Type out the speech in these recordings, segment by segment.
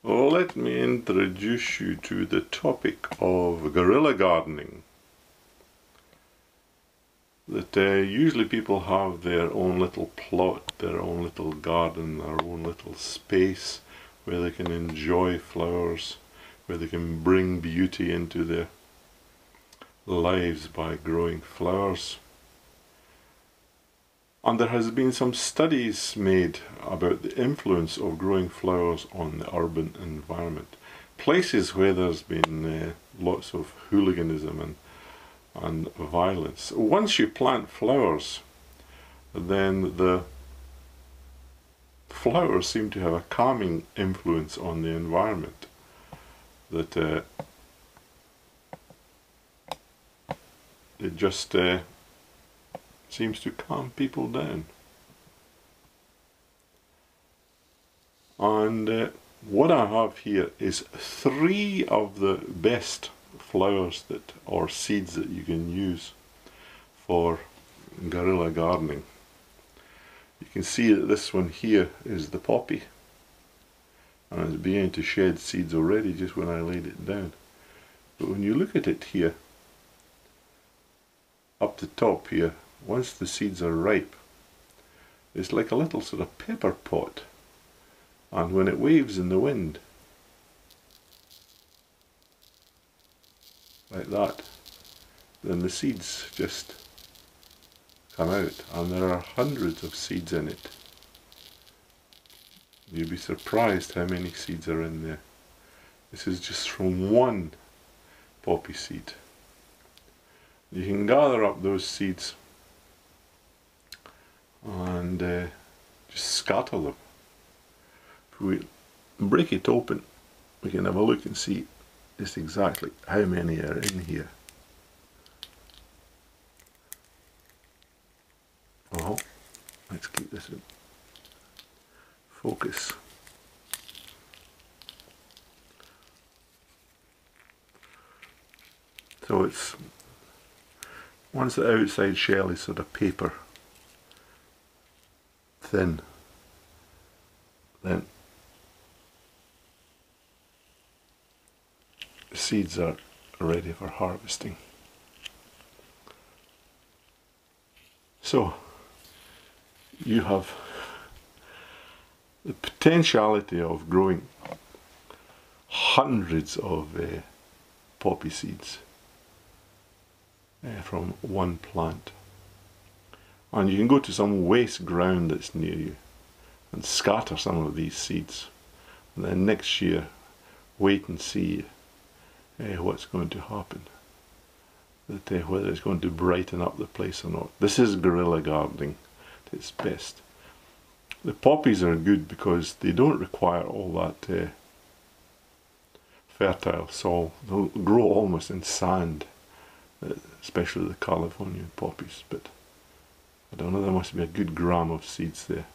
Let me introduce you to the topic of guerrilla gardening. That usually people have their own little plot, their own little garden, their own little space where they can enjoy flowers, where they can bring beauty into their lives by growing flowers. And there has been some studies made about the influence of growing flowers on the urban environment. Places where there's been lots of hooliganism and violence. Once you plant flowers, then the flowers seem to have a calming influence on the environment. That it just seems to calm people down. And what I have here is 3 of the best flowers or seeds that you can use for guerrilla gardening. You can see that this one here is the poppy, and it's beginning to shed seeds already just when I laid it down. But when you look at it here, up the top here, once the seeds are ripe, it's like a little sort of pepper pot, and when it waves in the wind, like that, then the seeds just come out, and there are hundreds of seeds in it. You'd be surprised how many seeds are in there. This is just from one poppy seed. You can gather up those seeds and just scatter them. If we break it open, we can have a look and see just exactly how many are in here. Oh, let's keep this in focus. So it's, once the outside shell is sort of paper thin, then the seeds are ready for harvesting. So you have the potentiality of growing hundreds of poppy seeds from one plant. And you can go to some waste ground that's near you and scatter some of these seeds, and then next year wait and see what's going to happen, that whether it's going to brighten up the place or not. This is guerrilla gardening at its best. The poppies are good because they don't require all that fertile soil. They'll grow almost in sand, especially the Californian poppies, but I don't know, there must be a good gram of seeds there.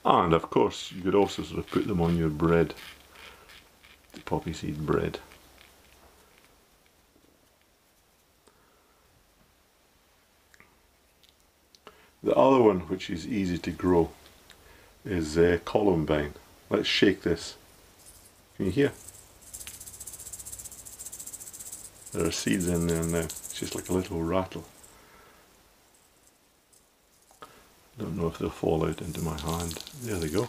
And of course you could also sort of put them on your bread, the poppy seed bread. The other one, which is easy to grow, is Columbine. Let's shake this. Can you hear? There are seeds in there now. It's just like a little rattle. Don't know if they'll fall out into my hand. There they go.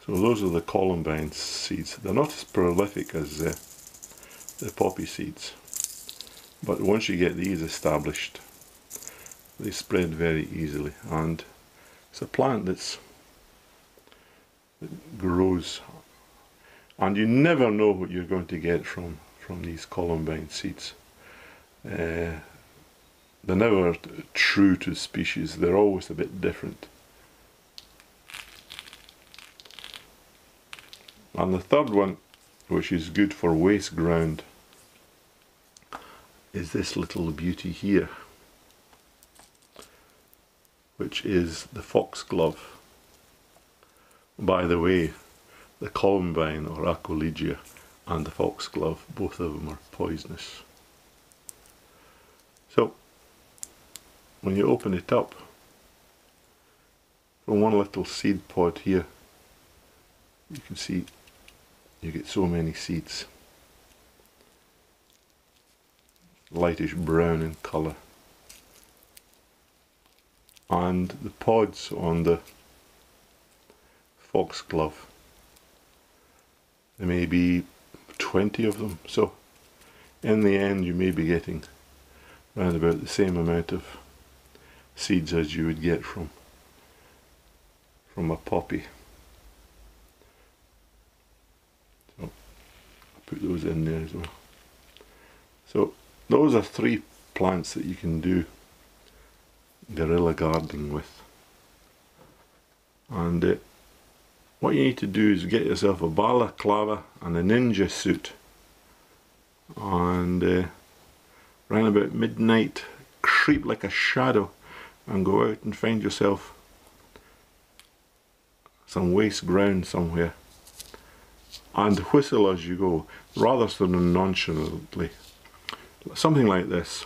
So those are the Columbine seeds. They're not as prolific as the poppy seeds, but once you get these established, they spread very easily, and it's a plant that grows, and you never know what you're going to get from these Columbine seeds. They're never true to species, they're always a bit different. And the third one, which is good for waste ground, is this little beauty here, which is the Foxglove. By the way, the Columbine or Aquilegia and the Foxglove. Both of them are poisonous. So when you open it up, from one little seed pod here, you can see you get so many seeds. Lightish brown in colour. And the pods on the Foxglove, there may be 20 of them, so in the end you may be getting around about the same amount of seeds as you would get from a poppy. So I'll put those in there as well. So those are 3 plants that you can do guerrilla gardening with. And what you need to do is get yourself a balaclava and a ninja suit, and around about midnight creep like a shadow and go out and find yourself some waste ground somewhere and whistle as you go, rather than nonchalantly. Something like this.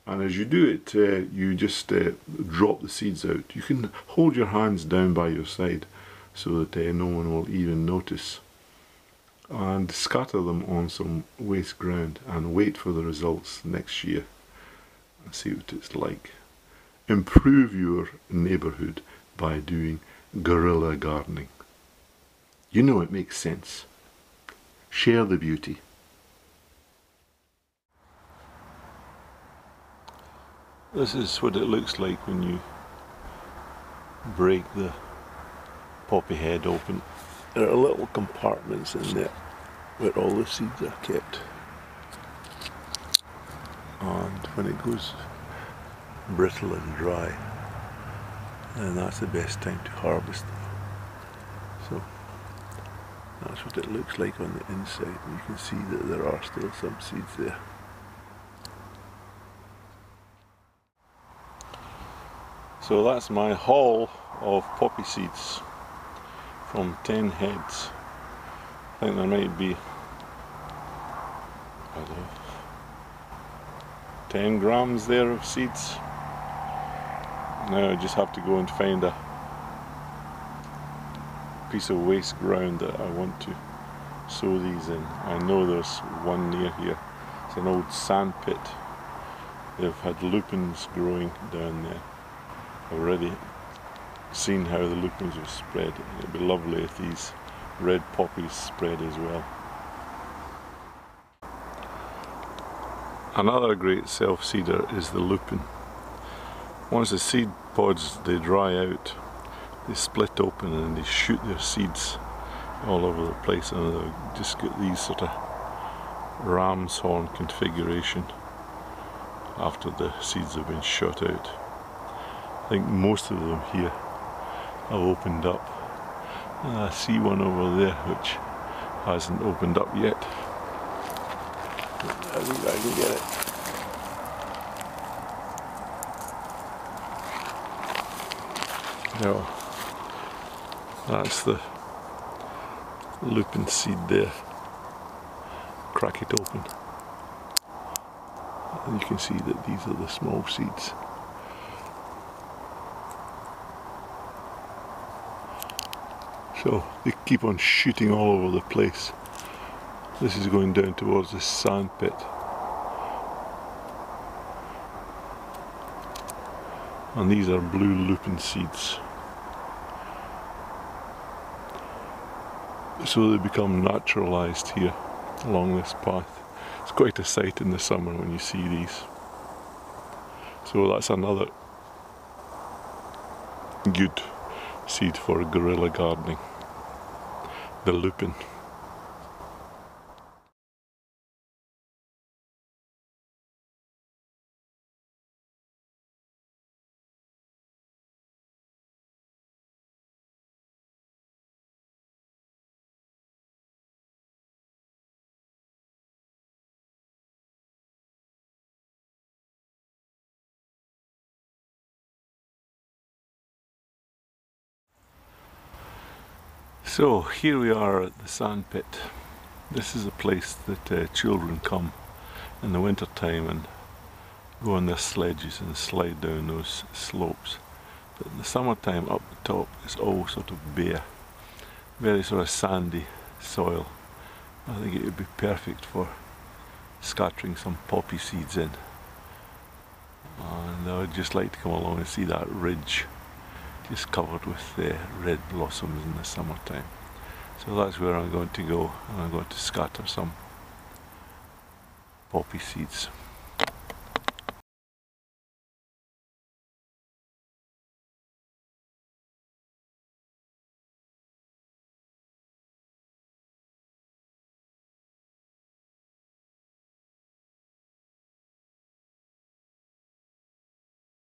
And as you do it, you just drop the seeds out. You can hold your hands down by your side so that no one will even notice. And scatter them on some waste ground and wait for the results next year and see what it's like. Improve your neighbourhood by doing guerrilla gardening. You know it makes sense. Share the beauty. This is what it looks like when you break the poppy head open. There are little compartments in there where all the seeds are kept. And when it goes brittle and dry, then that's the best time to harvest them. So that's what it looks like on the inside. You can see that there are still some seeds there. So that's my haul of poppy seeds from 10 heads. I think there might be, I don't know, 10 grams there of seeds. Now I just have to go and find a piece of waste ground that I want to sow these in. I know there's one near here. It's an old sand pit. They've had lupins growing down there. I've already seen how the lupins have spread. It'd be lovely if these red poppies spread as well. Another great self-seeder is the lupin. Once the seed pods they dry out, they split open and they shoot their seeds all over the place, and they just get these sort of ram's horn configuration after the seeds have been shot out. I think most of them here have opened up. And I see one over there which hasn't opened up yet. I think I can get it. No, that's the lupin seed there. Crack it open. And you can see that these are the small seeds. So they keep on shooting all over the place. This is going down towards the sand pit. And these are blue lupin seeds. So they become naturalized here along this path. It's quite a sight in the summer when you see these. So that's another good seed for guerrilla gardening. The lupin. So here we are at the sand pit. This is a place that children come in the winter time and go on their sledges and slide down those slopes. But in the summertime up the top it's all sort of bare, very sort of sandy soil. I think it would be perfect for scattering some poppy seeds in. And I would just like to come along and see that ridge just covered with red blossoms in the summertime. So that's where I'm going to go, and I'm going to scatter some poppy seeds.